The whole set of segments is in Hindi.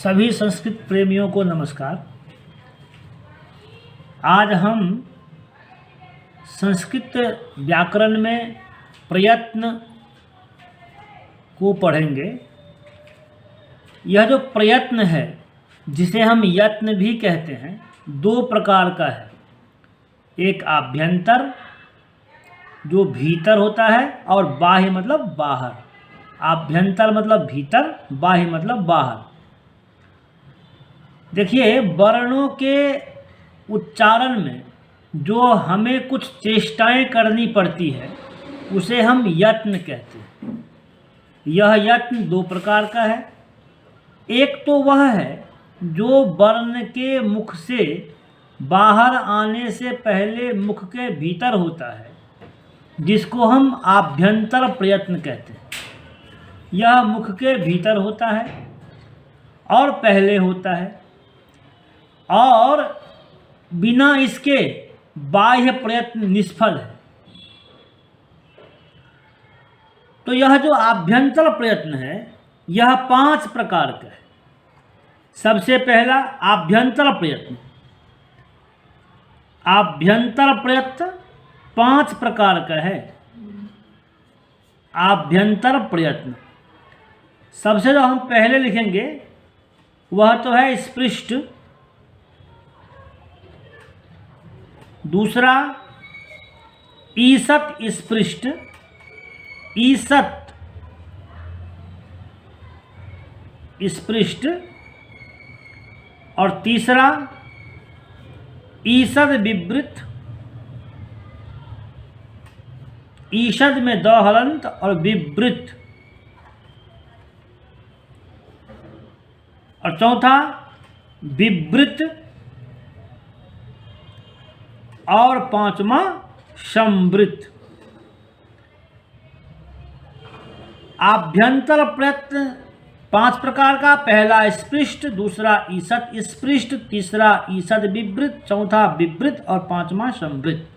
सभी संस्कृत प्रेमियों को नमस्कार। आज हम संस्कृत व्याकरण में प्रयत्न को पढ़ेंगे। यह जो प्रयत्न है, जिसे हम यत्न भी कहते हैं, दो प्रकार का है। एक आभ्यंतर जो भीतर होता है और बाह्य मतलब बाहर। आभ्यंतर मतलब भीतर, बाह्य मतलब बाहर। देखिए, वर्णों के उच्चारण में जो हमें कुछ चेष्टाएं करनी पड़ती है उसे हम यत्न कहते हैं। यह यत्न दो प्रकार का है। एक तो वह है जो वर्ण के मुख से बाहर आने से पहले मुख के भीतर होता है, जिसको हम आभ्यंतर प्रयत्न कहते हैं। यह मुख के भीतर होता है और पहले होता है, और बिना इसके बाह्य प्रयत्न निष्फल है। तो यह जो आभ्यंतर प्रयत्न है, यह 5 प्रकार का है। सबसे पहला आभ्यंतर प्रयत्न। आभ्यंतर प्रयत्न 5 प्रकार का है। आभ्यंतर प्रयत्न सबसे जो हम पहले लिखेंगे वह तो है स्पृष्ट। दूसरा ईसत् स्पृष्ट, ईसत् स्पृष्ट। और तीसरा ईषद विवृत। ईषद में द हलंत और विवृत। और चौथा विवृत। और पांचवा संवृत। आभ्यंतर प्रयत्न 5 प्रकार का। पहला स्पृष्ट, दूसरा ईषद स्पृष्ट, तीसरा ईषद विवृत, चौथा विवृत और पांचवा संवृत।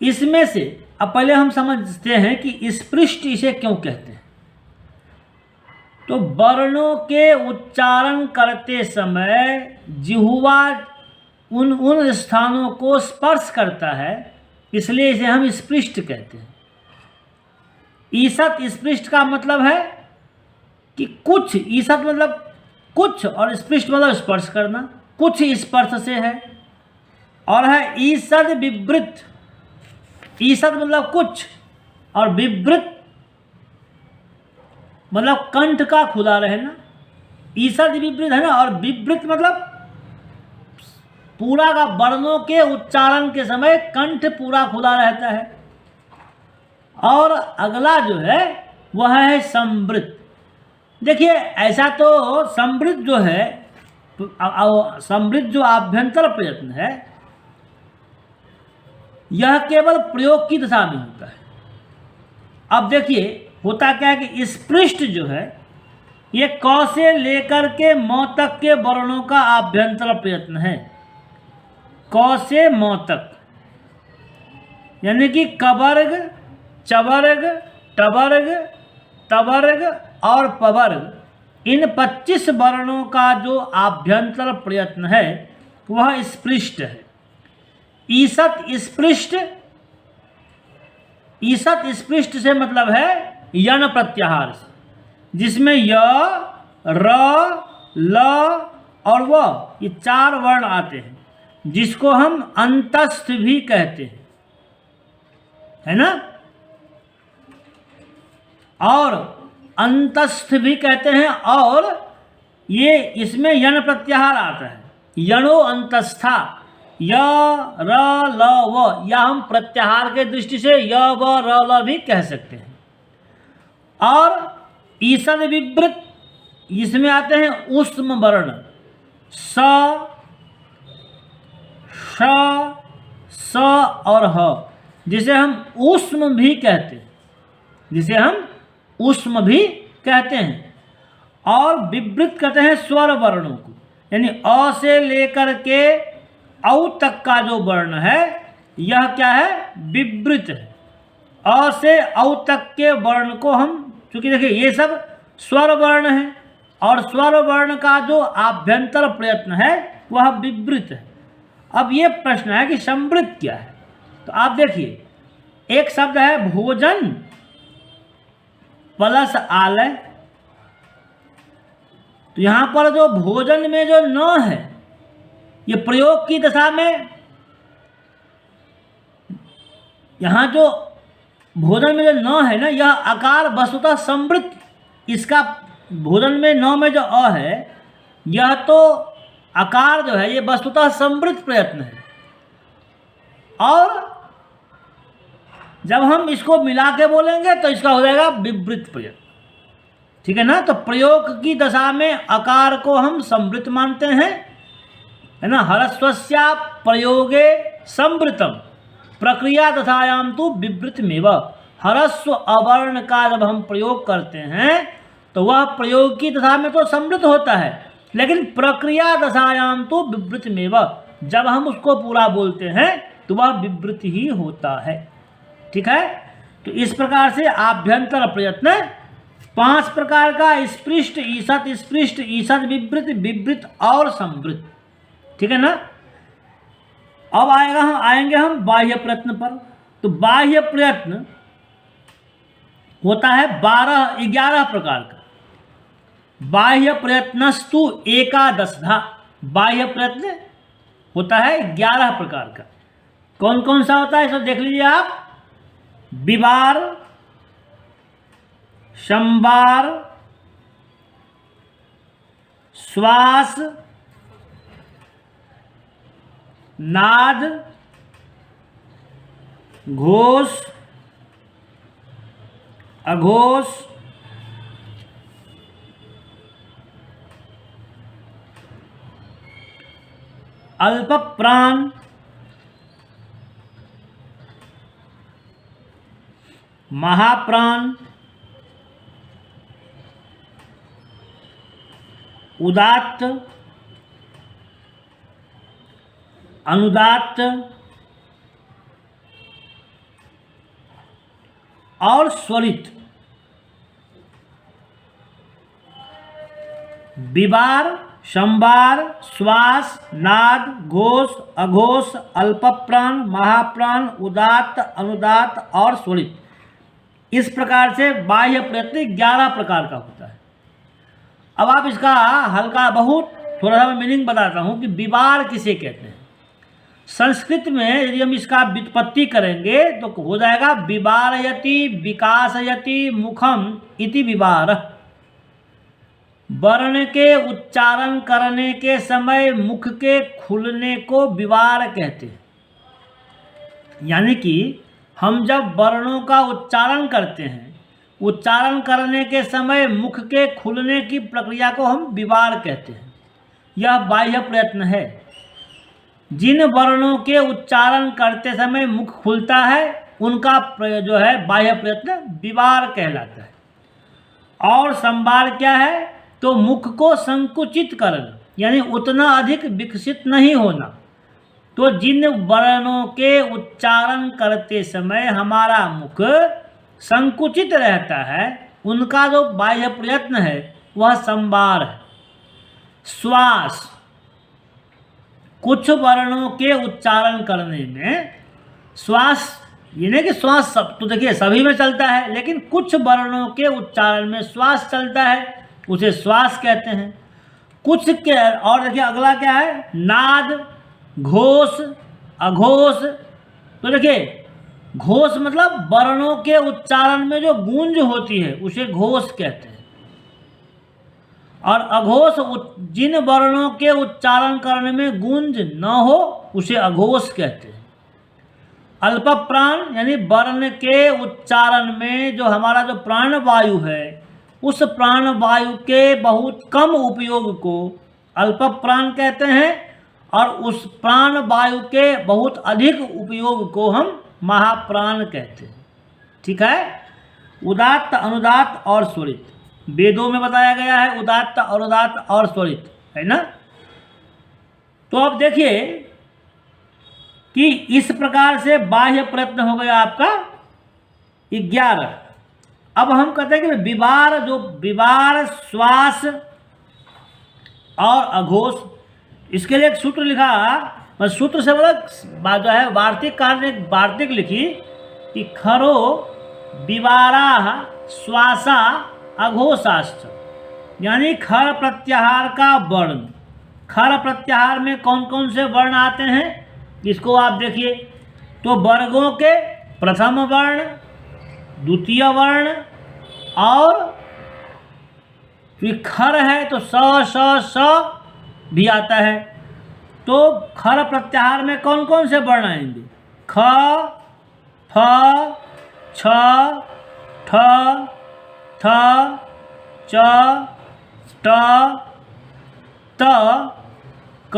इसमें से अब पहले हम समझते हैं कि स्पृष्ट इसे क्यों कहते हैं। तो वर्णों के उच्चारण करते समय जिह्वा उन स्थानों को स्पर्श करता है, इसलिए इसे हम स्पृष्ट कहते हैं। ईषद स्पृष्ट का मतलब है कि कुछ, ईषद मतलब कुछ और स्पृष्ट मतलब स्पर्श करना, कुछ स्पर्श से है। और है ईषद विवृत। ईषद मतलब कुछ और विवृत मतलब कंठ का खुला रहना। ईषद विवृत है ना, और विवृत मतलब पूरा का वर्णों के उच्चारण के समय कंठ पूरा खुला रहता है। और अगला जो है वह है संवृत। देखिए, ऐसा तो संवृत जो है, संवृत जो आभ्यंतर प्रयत्न है, यह केवल प्रयोग की दशा में होता है। अब देखिए होता क्या है कि स्पृष्ट जो है ये क से लेकर के म तक के वर्णों का आभ्यंतर प्रयत्न है। क से म तक, यानी कि कवर्ग, चवर्ग, टवर्ग, तवर्ग और पवर्ग, इन 25 वर्णों का जो आभ्यंतर प्रयत्न है वह स्पृष्ट है। ईषद स्पृष्ट, ईषद स्पृष्ट से मतलब है यण प्रत्याहार से, जिसमें य, र, ल और व ये 4 वर्ण आते हैं, जिसको हम अंतस्थ भी कहते हैं, है ना। और अंतस्थ भी कहते हैं, और ये इसमें यण प्रत्याहार आता है। यणो अंतस्था, य, र, ल, व, या हम प्रत्याहार के दृष्टि से य, व, र, ल भी कह सकते हैं। और ईषद विवृत, इसमें आते हैं ऊष्म वर्ण स, श, स और ह, जिसे हम ऊष्म भी कहते हैं, जिसे हम ऊष्म भी कहते हैं। और विवृत कहते हैं स्वर वर्णों को, यानी अ से लेकर के औ तक का जो वर्ण है यह क्या है, विवृत है। अ से औ तक के वर्ण को हम, चूंकि देखिए ये सब स्वर वर्ण है, और स्वर वर्ण का जो आभ्यंतर प्रयत्न है वह विवृत है। अब ये प्रश्न है कि संवृत क्या है। तो आप देखिए, एक शब्द है भोजन प्लस आलय। तो यहां पर जो भोजन में जो न है, ये प्रयोग की दशा में, यहां जो भोजन में जो न है ना, यह आकार वस्तुतः संवृत, इसका भोजन में न में जो अ है, यह तो आकार जो है ये वस्तुतः संवृत प्रयत्न है। और जब हम इसको मिला के बोलेंगे तो इसका हो जाएगा विवृत प्रयत्न। ठीक है ना। तो प्रयोग की दशा में आकार को हम संवृत मानते हैं, है ना। हरस्वस्या प्रयोगे संवृतम प्रक्रिया दशायाम तो विवृतमेव। हरस्व अवर्ण का जब हम प्रयोग करते हैं तो वह प्रयोग की दशा में तो संवृत होता है, लेकिन प्रक्रिया दशायाम तो विवृतमेव, जब हम उसको पूरा बोलते हैं तो वह विवृत ही होता है। ठीक है। तो इस प्रकार से आभ्यंतर प्रयत्न 5 प्रकार का, स्पृष्ट, ईषत्, स्पृष्ट, ईषत्, विवृत, विवृत और संवृत। ठीक है ना। अब आएंगे हम बाह्य प्रयत्न पर। तो बाह्य प्रयत्न होता है 11 प्रकार का। बाह्य प्रयत्नस्तु एकादशधा। बाह्य प्रयत्न होता है 11 प्रकार का। कौन कौन सा होता है इसे देख लीजिए आप। विवार, संवार, श्वास, नाद, घोष, अघोष, अल्प प्राण, महाप्राण, उदात्त, अनुदात्त और स्वरित। विवार, संवार, श्वास, नाद, घोष, अघोष, अल्पप्राण, महाप्राण, उदात्त, अनुदात्त और स्वरित। इस प्रकार से बाह्य प्रयत्न 11 प्रकार का होता है। अब आप इसका हल्का बहुत थोड़ा सा मैं मीनिंग बताता हूँ कि विवार किसे कहते हैं। संस्कृत में यदि हम इसका व्युत्पत्ति करेंगे तो हो जाएगा विवारयति, विकासयति मुखम इति विवार। वर्ण के उच्चारण करने के समय मुख के खुलने को विवार कहते हैं। यानी कि हम जब वर्णों का उच्चारण करते हैं, उच्चारण करने के समय मुख के खुलने की प्रक्रिया को हम विवार कहते हैं। यह बाह्य प्रयत्न है। जिन वर्णों के उच्चारण करते समय मुख खुलता है उनका जो है बाह्य प्रयत्न विवार कहलाता है। और संवार क्या है, तो मुख को संकुचित करना, यानी उतना अधिक विकसित नहीं होना। तो जिन वर्णों के उच्चारण करते समय हमारा मुख संकुचित रहता है उनका जो बाह्य प्रयत्न है वह संवार है। श्वास, कुछ वर्णों के उच्चारण करने में श्वास, ये नहीं कि श्वास सब तो देखिए सभी में चलता है, लेकिन कुछ वर्णों के उच्चारण में श्वास चलता है, उसे श्वास कहते हैं। कुछ के और देखिए अगला क्या है, नाद, घोष, अघोष। तो देखिए घोष मतलब वर्णों के उच्चारण में जो गूंज होती है उसे घोष कहते हैं। और अघोष जिन वर्णों के उच्चारण करने में गूंज न हो उसे अघोष कहते हैं। अल्प प्राण यानी वर्ण के उच्चारण में जो हमारा जो प्राण वायु है उस प्राण वायु के बहुत कम उपयोग को अल्प प्राण कहते हैं, और उस प्राण वायु के बहुत अधिक उपयोग को हम महाप्राण कहते हैं। ठीक है। उदात्त, अनुदात्त और स्वरित वेदों में बताया गया है, उदात्त, अनुदात्त और स्वरित, है ना। तो अब देखिए कि इस प्रकार से बाह्य प्रयत्न हो गया आपका 11। अब हम कहते हैं कि विवार, जो विवार, श्वास, और अघोष। इसके लिए एक सूत्र लिखा, बस सूत्र से मतलब जो है वार्तिककार ने एक वार्तिक लिखी कि खरो विवाराः श्वासा अघोषाश्च, यानी खर प्रत्याहार का वर्ण। खर प्रत्याहार में कौन कौन से वर्ण आते हैं इसको आप देखिए। तो वर्गों के प्रथम वर्ण, द्वितीय वर्ण, और फिर खर है तो स भी आता है। तो खर प्रत्याहार में कौन कौन से वर्ण आएंगे? ख, फ, छ, ठ, थ, च, ट, त, क,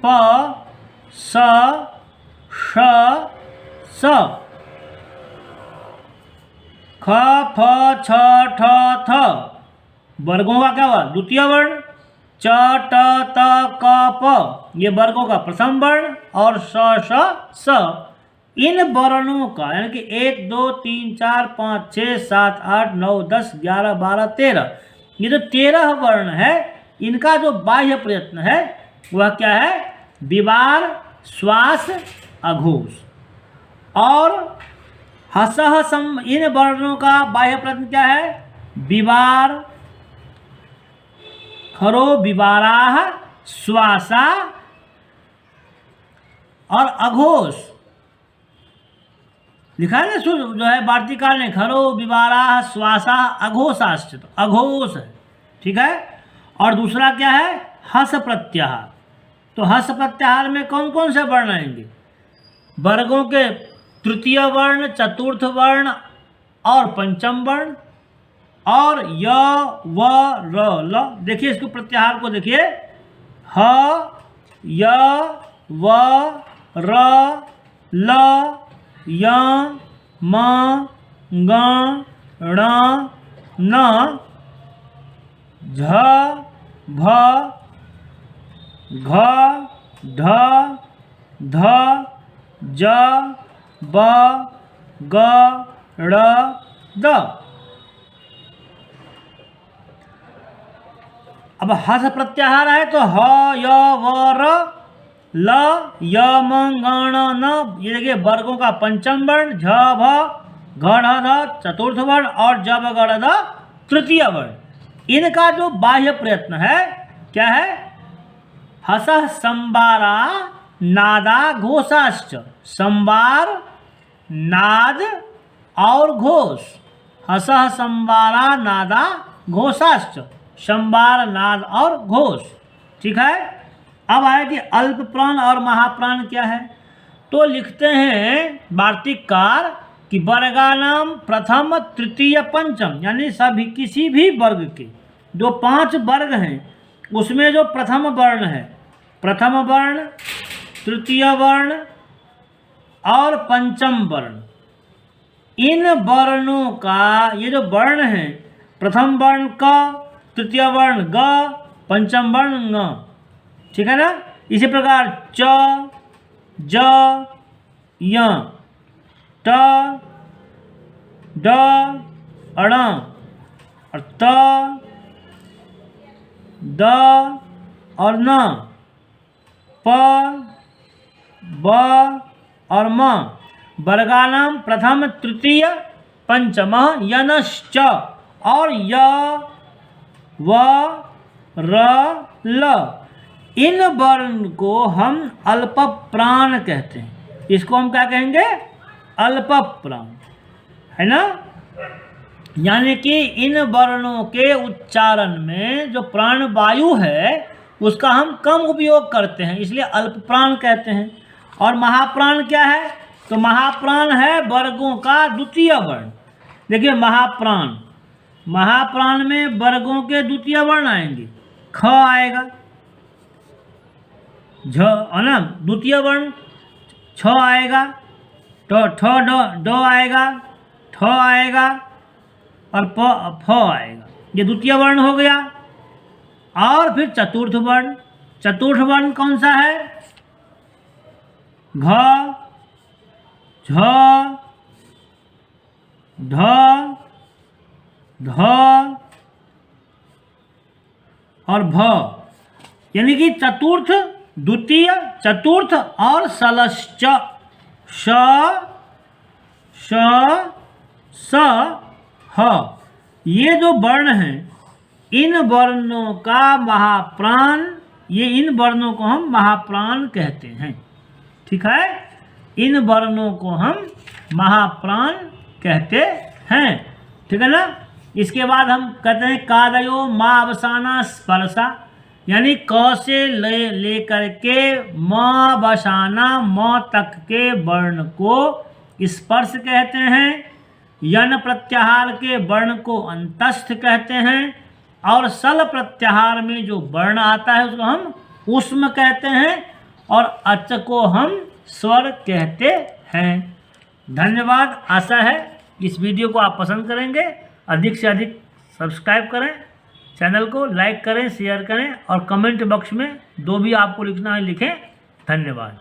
प, स, ष, स। ख, फ, छ, ठ, थ वर्गों का क्या हुआ? द्वितीय वर्ण। च, ट, त, क, प ये वर्गों का प्रथम वर्ण, और स, श, स इन वर्णों का, यानी कि 1 2 3 4 5 6 7 8 9 10 11 12 13, ये जो 13 वर्ण है, इनका जो बाह्य प्रयत्न है वह क्या है? विवार, श्वास, अघोष। और हसह सम, इन वर्णों का बाह्य प्रयत्न क्या है? विवार, खरो विवाराः श्वासा, और अघोष लिखा है ना, जो है वार्तिकार ने, खरो विवाराः श्वासा अघोषाश्च, तो अघोष है, ठीक है। और दूसरा क्या है? हस प्रत्याहार। तो हस प्रत्याहार में कौन कौन से वर्ण आएंगे? वर्गों के तृतीय वर्ण, चतुर्थ वर्ण और पंचम वर्ण, और य, व, र, ल। देखिए इसको प्रत्याहार को देखिए, ह, य, व, र, ल, य, म, ग, ण, न, झ, भ, घ, ढ, ध, ज, ब, ग, ड़, द। अब हस प्रत्याहार है तो ह, य, व, र, ल, य, म, ग, ण, न, ये देखिए वर्गों का पंचम वर्ण, झ, भ, घ, ढ, ध चतुर्थ वर्ण, और ज, ब, ग, ड़, द तृतीय वर्ण। इनका जो बाह्य प्रयत्न है क्या है? हसः संबारा नादा घोषाश्च, संबार, नाद और घोष। हसः संबारा नादा घोषाश्च, संबार, नाद और घोष, ठीक है। अब आए कि अल्प प्राण और महाप्राण क्या है? तो लिखते हैं वार्तिककार कि वर्गानाम प्रथम, तृतीय, पंचम, यानी सभी किसी भी वर्ग के जो 5 वर्ग हैं उसमें जो प्रथम वर्ण है, प्रथम वर्ण, तृतीय वर्ण और पंचम वर्ण, इन वर्णों का, ये जो वर्ण है, प्रथम वर्ण क, तृतीय वर्ण ग, पंचम वर्ण ङ, ठीक है ना। इसी प्रकार च, ज, य, ट, ड, अण, और त, द और न, प, ब और म। वर्गानाम प्रथम, तृतीय, पंचम यनश्च, और य, व, र, ल, इन वर्ण को हम अल्प प्राण कहते हैं। इसको हम क्या कहेंगे? अल्प प्राण, है ना। यानी कि इन वर्णों के उच्चारण में जो प्राण वायु है उसका हम कम उपयोग करते हैं, इसलिए अल्प प्राण कहते हैं। और महाप्राण क्या है? तो महाप्राण है वर्गों का द्वितीय वर्ण। देखिए महाप्राण, महाप्राण में वर्गों के द्वितीय वर्ण आएंगे, ख आएगा, झ है ना, द्वितीय वर्ण, छ आएगा, ठ, ड आएगा, ठ आएगा, और फ आएगा, ये द्वितीय वर्ण हो गया। और फिर चतुर्थ वर्ण, चतुर्थ वर्ण कौन सा है? घ, झ, ढ, ध और भ, यानी कि चतुर्थ, द्वितीय, चतुर्थ और सलश्च, श, स, ह, ये जो वर्ण हैं इन वर्णों का महाप्राण, ये इन वर्णों को हम महाप्राण कहते हैं। ठीक है, इन वर्णों को हम महाप्राण कहते हैं। ठीक है ना। इसके बाद हम कहते हैं कादयो माँ अवसाना स्पर्शा, यानी क से लेकर के माँ बसाना म तक के वर्ण को स्पर्श कहते हैं। यन प्रत्याहार के वर्ण को अंतस्थ कहते हैं और सल प्रत्याहार में जो वर्ण आता है उसको हम उष्म कहते हैं और अच को हम स्वर कहते हैं। धन्यवाद। आशा है इस वीडियो को आप पसंद करेंगे। अधिक से अधिक सब्सक्राइब करें, चैनल को लाइक करें, शेयर करें और कमेंट बॉक्स में जो भी आपको लिखना है लिखें। धन्यवाद।